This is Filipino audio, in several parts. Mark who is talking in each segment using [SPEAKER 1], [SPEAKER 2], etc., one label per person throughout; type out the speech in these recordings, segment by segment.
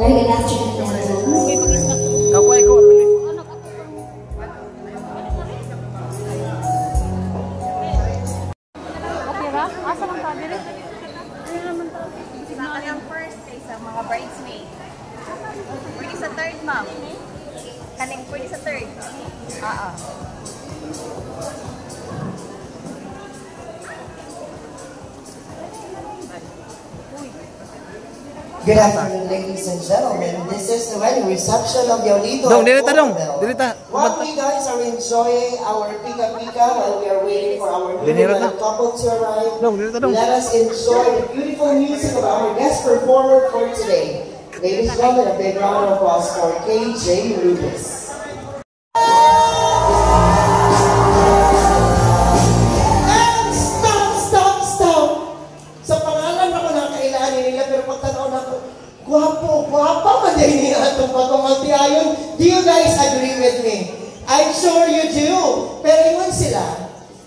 [SPEAKER 1] Very good afternoon, everyone.
[SPEAKER 2] Kaway ko.
[SPEAKER 3] Okay ba? Asa lang tabi rin?
[SPEAKER 4] Saan ang first day sa mga bridesmaid? Pwede sa third, ma'am. Kaning pwede sa third.
[SPEAKER 5] Good afternoon, ladies and gentlemen. This is the wedding reception of Yolito.
[SPEAKER 2] Dong, dirita dong. Dirita.
[SPEAKER 5] While we guys are enjoying our pika-pika while we are waiting for our newlywed couple to arrive,
[SPEAKER 2] Dong, dirita dong.
[SPEAKER 5] let us enjoy the beautiful music of our guest performer for today. Ladies and gentlemen, a big round of applause for KJ Lucas. Guwapo man din niya itong pagmamagtiayon. Do you guys agree with me? I'm sure you do. Pero yun sila,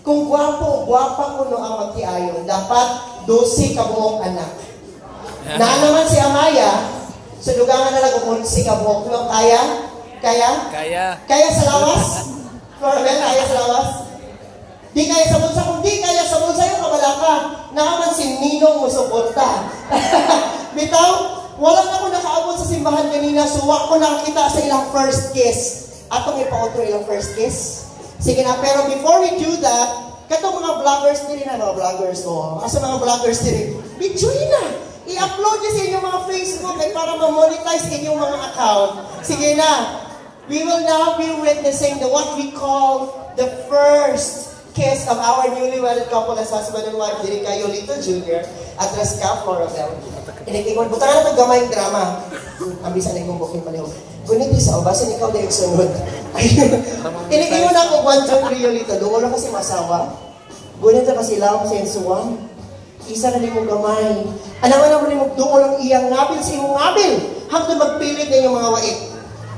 [SPEAKER 5] kung guwapo kuno ang magtiayon, dapat 12 kabuok anak. Na naman si Amaya, sa lugangan na lang kung 11 kabuok. No? Kaya? Kaya sa lawas? Corbel, kaya sa lawas? Di kaya sa bulsa. Kung di kaya sa bulsa, yung kabala ka. Naman si Ninong mo suporta. Bitaw, wala na ako nakaabot sa simbahan kanina, so wala ko nakakita sa ilang first kiss. Atong ipa-outro ilang first kiss. Sige na, pero before we do that, katong mga vloggers din na, mga vloggers ko. Asa mga vloggers din, video na. I-upload niyo sa inyong mga Facebook ay para ma-monetize inyong mga account. Sige na. We will now be witnessing what we call the first kiss of our newly-wedded couple as husband and wife, diri kay Yolito Jr. at Resca Florabel. Inikikon, buta na itong gamayang drama. Ang bisa na yung bukin paliho. Gunit isa, o basin ikaw na yung sunod. Inikikon ako, 1, 2, 3, Yolito. Doon na kasi masawa. Gunit na kasi lang sa insuwang. Isa na rin mong gamay. Alam mo doon lang iyang ngabil sa imong ngabil. Hanggang magpilit na yung mga wait.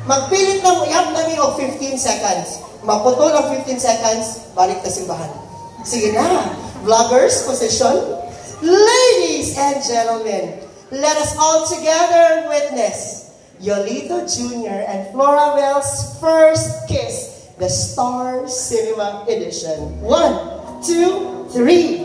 [SPEAKER 5] Magpilit na mo, ihap na niyo 15 seconds. Maputol ang 15 seconds, balik na simbahan. Sige na, vloggers, position. Ladies and gentlemen, let us all together witness Yolito Jr. and Florabel's first kiss, the Star Cinema Edition. 1, 2, 3.